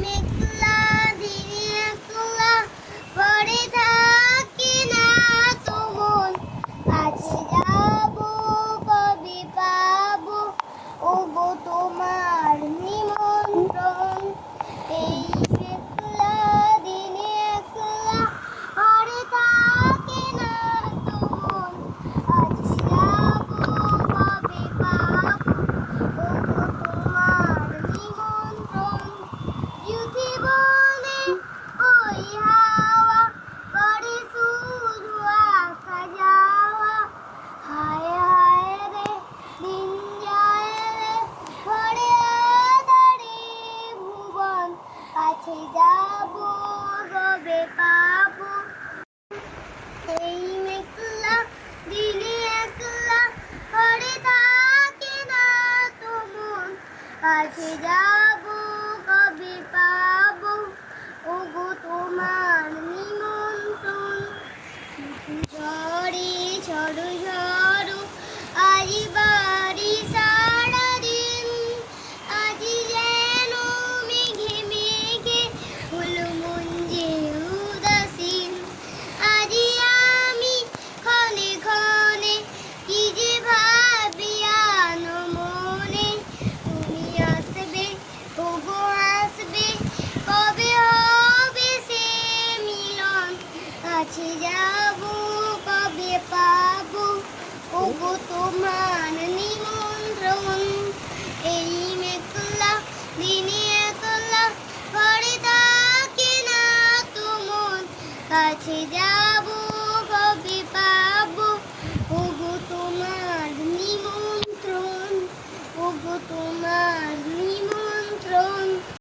মেঘলা দিনে একলা পড়ে থাকি না তো মন কাছে যাবো কবে পাবো ওগো তোমার নিমন্ত্রণ এই মেঘলা দিনে একলা পড়ে থাকি না তো মন কাছে যাবো কবে পাবো ওগো তোমার নিমন্ত্রণ জীবনে ওই হাওয়া করে শুধু আসা যাওয়া হায় হায় রে দিন যায় রে ঘরে আধারে ভুবন কাছে যাবো কবে পাবো এই মেঘলা দিনে একলা ঘরে থাকে না তো মন কাছে যাবো